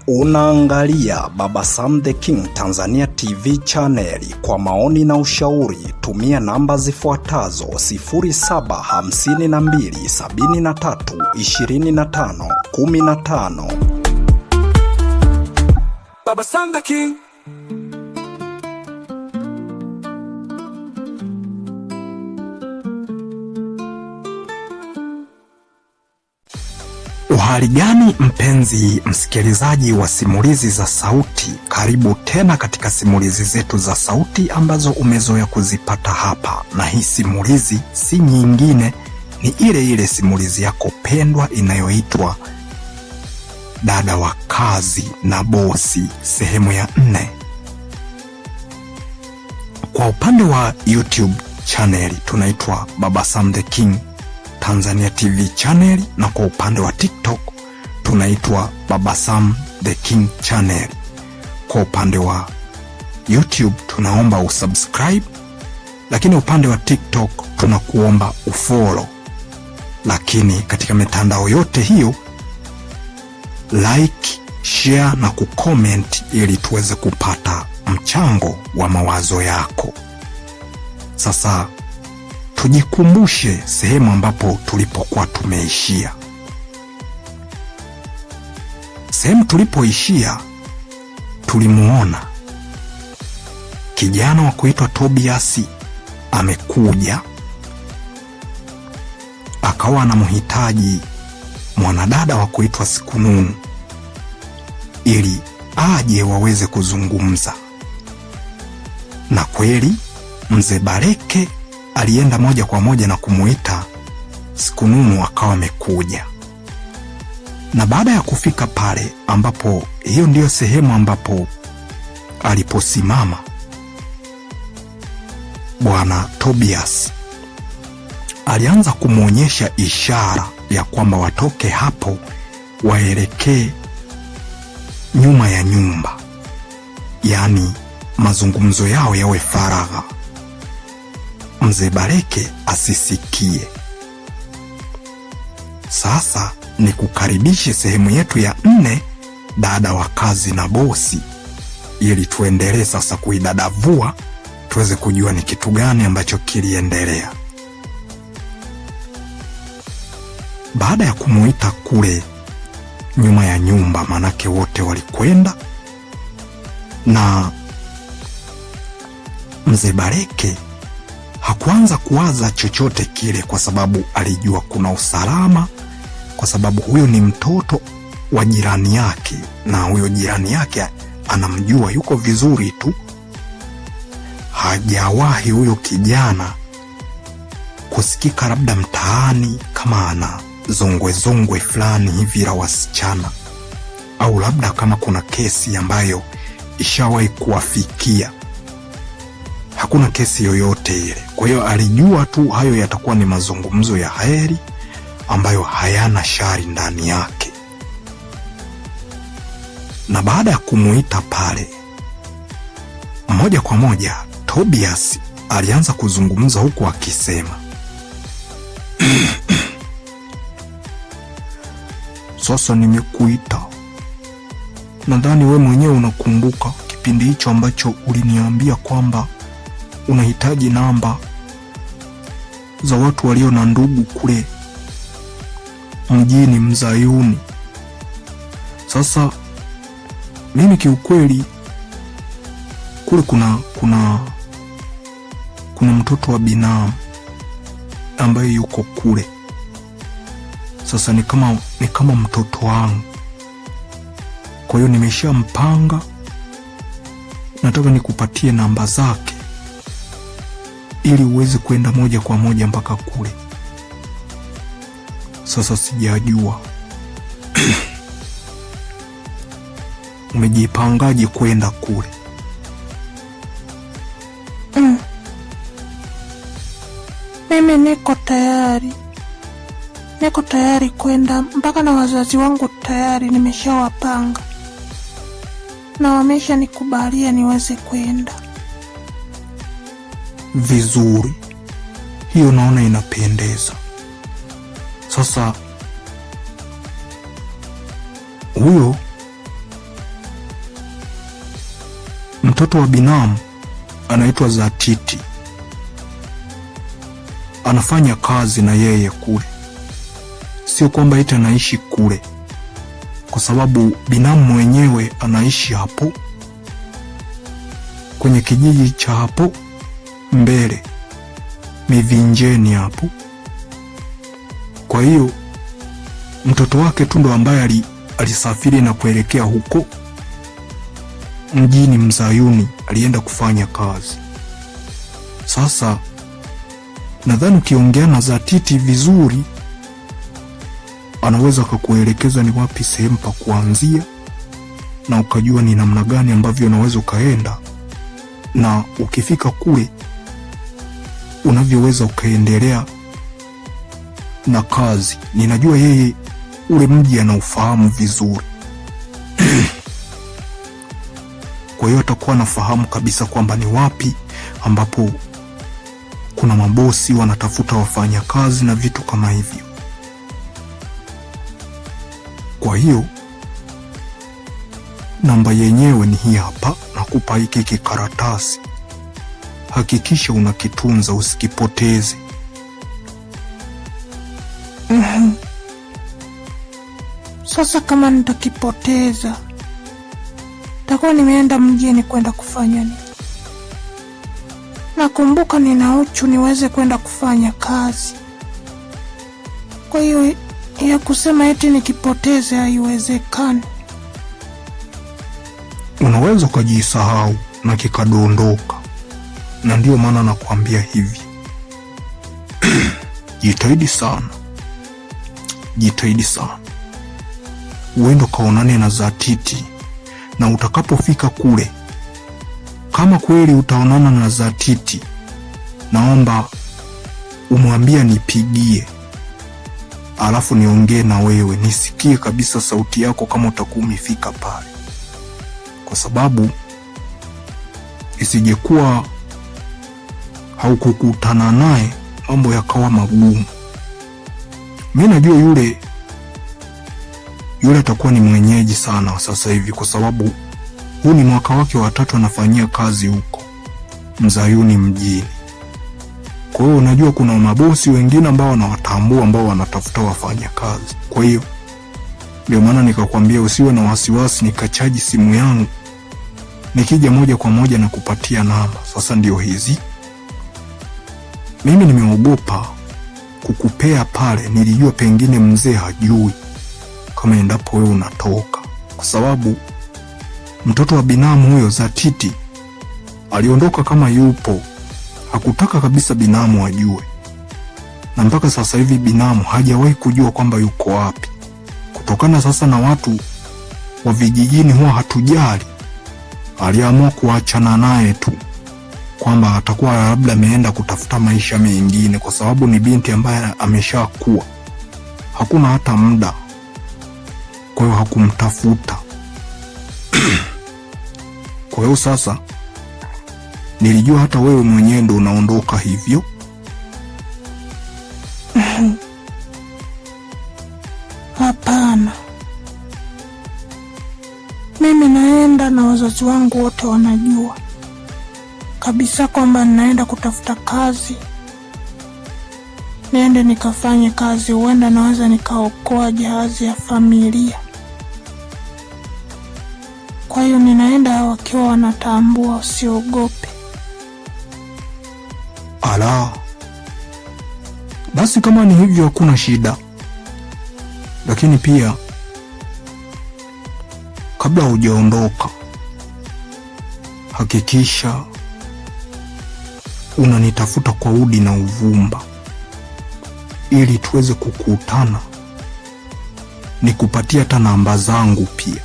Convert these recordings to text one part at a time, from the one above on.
Unaangalia Baba Sam the King Tanzania TV channel. Kwa maoni na ushauri tumia namba zifuatazo 0752732515. Baba Sam the King. Uhali gani mpenzi msikilizaji wa simulizi za sauti, karibu tena katika simulizi zetu za sauti ambazo umezoea kuzipata hapa. Na hii simulizi si nyingine, ni ile ile simulizi yako pendwa inayoitwa Dada wa Kazi na Bosi sehemu ya 4. Kwa upande wa YouTube channel tunaitwa Baba Sam the King Tanzania TV channel, na kwa upande wa TikTok tunaitwa Baba Sam the King channel. Kwa upande wa YouTube tunaomba usubscribe, lakini upande wa TikTok tunakuomba ufollow. Lakini katika mitandao yote hiyo like, share na kucomment ili tuweze kupata mchango wa mawazo yako. Sasa tujikumbushe sehemu ambapo tulipokuwa tumeishia. Sehemu tulipoishia tulimuona kijana wa kuitwa Tobias amekuja, akawa anamhitaji mwanadada wa kuitwa Sikununu ili aje waweze kuzungumza. Na kweli mzee Bareke alienda moja kwa moja na kumuita Sikununu, akawa amekuja. Na baada ya kufika pale, ambapo hiyo ndiyo sehemu ambapo aliposimama bwana Tobias, alianza kumuonyesha ishara ya kwamba watoke hapo waelekee nyuma ya nyumba, yaani mazungumzo yao yawe faragha, mzee Bareke asisikie. Sasa ni kukaribishe sehemu yetu ya 4, Dada wa Kazi na Bosi, ili tuendelee sasa kuidadavua tuweze kujua ni kitu gani ambacho kiliendelea. Baada ya kumuita kule nyuma ya nyumba, manake wote walikwenda, na mzee Bareke hakuanza kuwaza chochote kile, kwa sababu alijua kuna usalama, kwa sababu huyo ni mtoto wa jirani yake, na huyo jirani yake anamjua, yuko vizuri tu. Hajawahi huyo kijana kusikika labda mtaani kama ana zongwe fulani hivi la wasichana, au labda kama kuna kesi ambayo ishawahi kuwafikia. Hakuna kesi yoyote ile. Kwa hiyo alijua tu hayo yatakuwa ni mazungumzo ya heri ambayo hayana shari ndani yake. Na baada ya kumuita pale, moja kwa moja Tobias alianza kuzungumza huku akisema sasa nimekuita, nadhani we mwenyewe unakumbuka kipindi hicho ambacho uliniambia kwamba unahitaji namba za watu walio na ndugu kule mjini Mzayuni. Sasa mimi kiukweli kule kuna mtoto wa binamu ambaye yuko kule. Sasa ni kama mtoto wangu. Kwa hiyo nimeshampanga, nataka nikupatie namba zake ili uweze kwenda moja kwa moja mpaka kule. Sasa sijajua umejipangaje kwenda kule? Mimi niko tayari kwenda, mpaka na wazazi wangu tayari nimeshawapanga na wameshanikubalia niweze kwenda. Vizuri, hiyo naona inapendeza. Sasa huyo mtoto wa binamu anaitwa Zatiti, anafanya kazi na yeye kule. Sio kwamba eti anaishi kule, kwa sababu binamu mwenyewe anaishi hapo kwenye kijiji cha hapo mbele Mivinjeni hapo. Kwa hiyo mtoto wake tu ndo ambaye alisafiri na kuelekea huko mjini Mzayuni, alienda kufanya kazi. Sasa nadhani ukiongea na Zatiti vizuri, anaweza kukuelekeza ni wapi sehemu pa kuanzia, na ukajua ni namna gani ambavyo unaweza ukaenda, na ukifika kule unavyoweza ukaendelea na kazi. Ninajua yeye ule mji anaufahamu vizuri kwa hiyo atakuwa anafahamu kabisa kwamba ni wapi ambapo kuna mabosi wanatafuta wafanya kazi na vitu kama hivyo. Kwa hiyo namba yenyewe ni hii hapa, nakupa hiki kikaratasi. Hakikisha unakitunza, usikipoteze. Sasa kama nitakipoteza, takuwa nimeenda mjini kwenda kufanya nini? Nakumbuka nina uchu niweze kwenda kufanya kazi. Kwa hiyo ya kusema eti nikipoteze haiwezekani. Unaweza ukajisahau na kikadondoka, na ndio maana nakwambia hivi. Jitahidi sana, jitahidi sana, uende kaonane na Zatiti, na utakapofika kule, kama kweli utaonana na Zatiti, naomba umwambie nipigie, alafu niongee na wewe, nisikie kabisa sauti yako kama utakuwa umefika pale, kwa sababu isijekuwa haukukutana naye mambo yakawa magumu. Mimi najua yule atakuwa ni mwenyeji sana sasa hivi, kwa sababu huu ni mwaka wake wa 3 anafanyia kazi huko Mzayuni mjini. Kwa hiyo unajua kuna mabosi wengine ambao wanawatambua, ambao wanatafuta wafanya kazi. Kwa hiyo ndio maana nikakwambia usiwe na wasiwasi, nikachaji simu yangu, nikija moja kwa moja na kupatia namba. Sasa ndio hizi. Mimi nimeogopa kukupea pale, nilijua pengine mzee hajui kama endapo wewe unatoka, kwa sababu mtoto wa binamu huyo Zatiti aliondoka kama yupo, hakutaka kabisa binamu ajue, na mpaka sasa hivi binamu hajawahi kujua kwamba yuko wapi. Kutokana sasa na watu wa vijijini huwa hatujali, aliamua kuachana naye tu, kwamba atakuwa labda ameenda kutafuta maisha mengine, kwa sababu ni binti ambaye ameshakuwa, hakuna hata muda, kwa hiyo hakumtafuta. Kwa hiyo sasa nilijua hata wewe mwenyewe ndo unaondoka hivyo. Hapana, mimi naenda na wazazi wangu wote wanajua kabisa kwamba ninaenda kutafuta kazi. Niende nikafanye kazi, huenda naweza nikaokoa jahazi ya familia. Kwa hiyo ninaenda wakiwa wanatambua, usiogope. Ala, basi kama ni hivyo hakuna shida, lakini pia kabla hujaondoka hakikisha unanitafuta kwa udi na uvumba, ili tuweze kukutana, nikupatia hata namba zangu pia.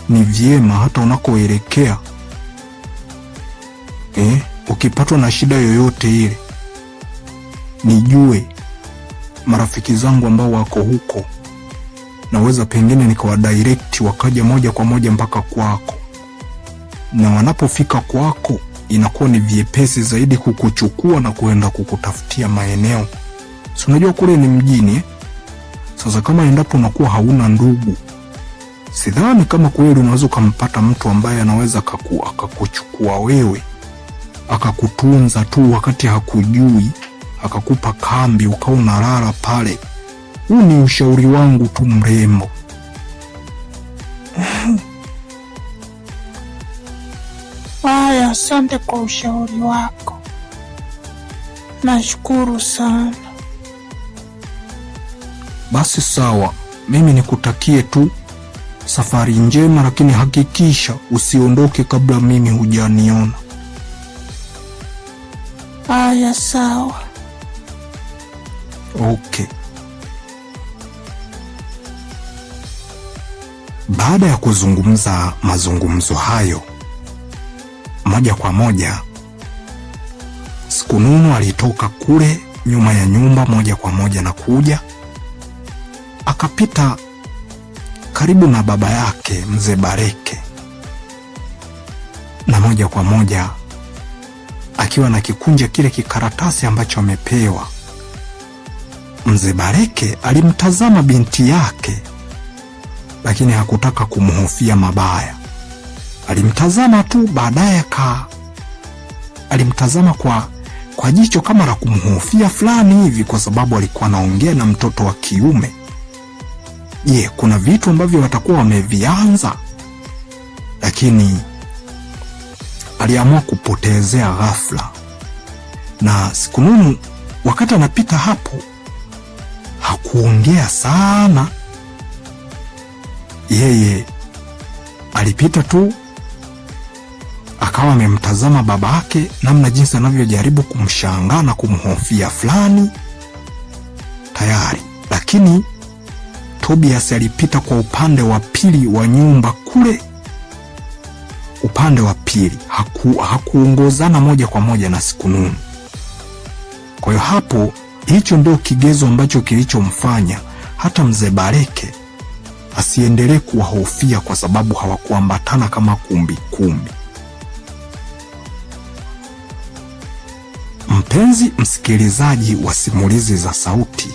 Ni vyema hata unakoelekea ukipatwa na shida yoyote ile, nijue marafiki zangu ambao wako huko, naweza pengine nikawa direct wakaja moja kwa moja mpaka kwako, na wanapofika kwako inakuwa ni vyepesi zaidi kukuchukua na kuenda kukutafutia maeneo. Si unajua kule ni mjini Sasa kama endapo unakuwa hauna ndugu, sidhani kama kweli unaweza ukampata mtu ambaye anaweza akakuchukua wewe akakutunza tu wakati hakujui, akakupa kambi ukawa unalala pale. Huu ni ushauri wangu tu mrembo. Haya, asante kwa ushauri wako, nashukuru sana. Basi sawa, mimi nikutakie tu safari njema, lakini hakikisha usiondoke kabla mimi hujaniona. Haya, sawa. Okay. Baada ya kuzungumza mazungumzo hayo, moja kwa moja Sikununu alitoka kule nyuma ya nyumba moja kwa moja na kuja akapita karibu na baba yake mzee Bareke, na moja kwa moja akiwa na kikunja kile kikaratasi ambacho amepewa. Mzee Bareke alimtazama binti yake, lakini hakutaka kumhofia mabaya. Alimtazama tu, baadaye alimtazama kwa jicho kama la kumhofia fulani hivi, kwa sababu alikuwa anaongea na mtoto wa kiume. Je, kuna vitu ambavyo watakuwa wamevianza? Lakini aliamua kupotezea ghafla. Na Sikununu wakati anapita hapo hakuongea sana. Yeye alipita tu akawa amemtazama babake namna jinsi anavyojaribu kumshangaa na kumhofia fulani tayari. Lakini Tobias alipita kwa upande wa pili wa nyumba kule, upande wa pili, hakuongozana moja kwa moja na Sikununu. Kwa hiyo hapo, hicho ndio kigezo ambacho kilichomfanya hata mzee Bareke asiendelee kuwahofia, kwa sababu hawakuambatana kama kumbi. Mpenzi msikilizaji wa simulizi za sauti,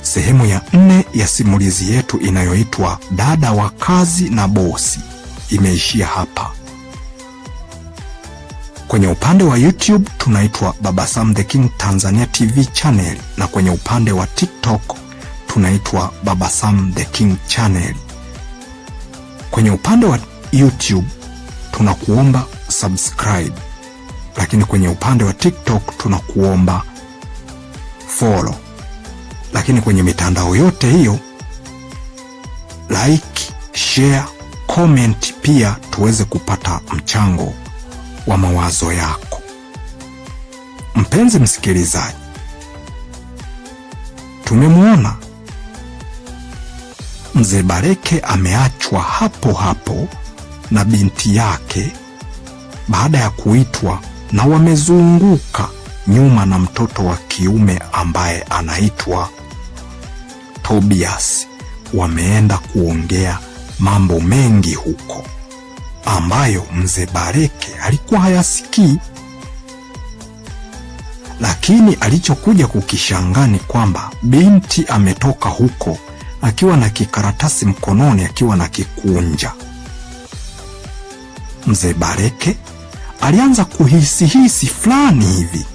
sehemu ya 4 ya simulizi yetu inayoitwa Dada wa Kazi na Bosi imeishia hapa. Kwenye upande wa YouTube tunaitwa Baba Sam the King Tanzania TV channel, na kwenye upande wa TikTok tunaitwa Baba Sam the King channel. Kwenye upande wa YouTube tunakuomba subscribe, lakini kwenye upande wa TikTok tunakuomba follow. Lakini kwenye mitandao yote hiyo like, share, comment pia tuweze kupata mchango wa mawazo yako. Mpenzi msikilizaji, tumemwona mzee Bareke ameachwa hapo hapo na binti yake baada ya kuitwa, na wamezunguka nyuma na mtoto wa kiume ambaye anaitwa Tobias. Wameenda kuongea mambo mengi huko ambayo mzee Bareke alikuwa hayasikii, lakini alichokuja kukishangaa ni kwamba binti ametoka huko akiwa na kikaratasi mkononi, akiwa na kikunja. Mzee Bareke alianza kuhisi fulani hivi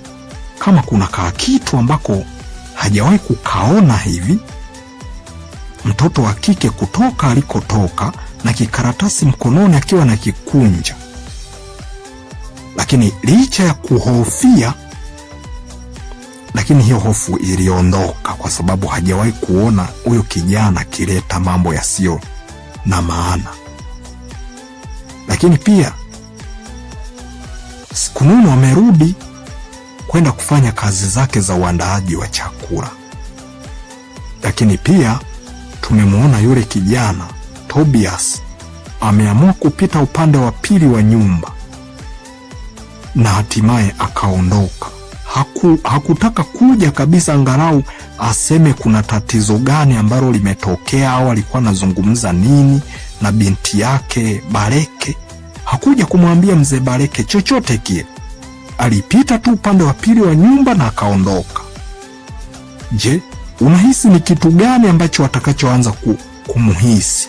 kama kuna kitu ambako hajawahi kukaona hivi. Mtoto wa kike kutoka alikotoka na kikaratasi mkononi akiwa na kikunja, lakini licha ya kuhofia, lakini hiyo hofu iliondoka kwa sababu hajawahi kuona huyo kijana kileta mambo yasiyo na maana. Lakini pia Sikununu amerudi kwenda kufanya kazi zake za uandaaji wa chakula, lakini pia tumemwona yule kijana Tobias ameamua kupita upande wa pili wa nyumba na hatimaye akaondoka. Hakutaka kuja kabisa angalau aseme kuna tatizo gani ambalo limetokea au alikuwa anazungumza nini na binti yake Bareke. Hakuja kumwambia mzee Bareke chochote kile. Alipita tu upande wa pili wa nyumba na akaondoka. Je, unahisi ni kitu gani ambacho watakachoanza kumuhisi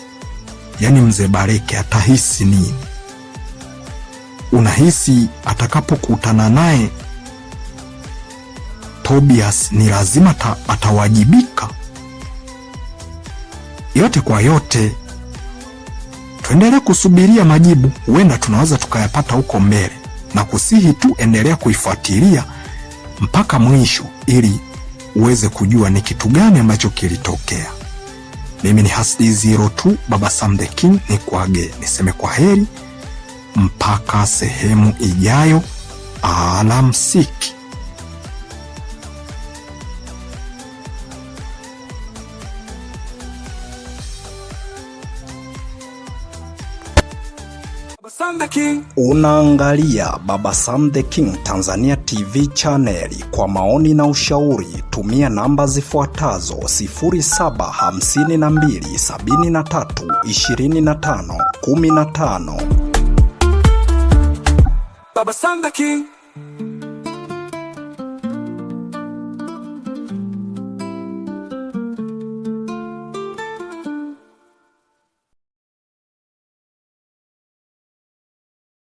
yaani mzee Bareke atahisi nini? Unahisi atakapokutana naye Tobias ni lazima atawajibika? Yote kwa yote, tuendelee kusubiria majibu, huenda tunaweza tukayapata huko mbele, na kusihi tu endelea kuifuatilia mpaka mwisho ili uweze kujua ni kitu gani ambacho kilitokea. Mimi ni Hasdi02 Baba Sam the King, ni kuage niseme kwa heri mpaka sehemu ijayo. Alamsiki. Unaangalia Baba Sam the King Tanzania TV channel. Kwa maoni na ushauri tumia namba zifuatazo: 0752732515. Baba Sam the King.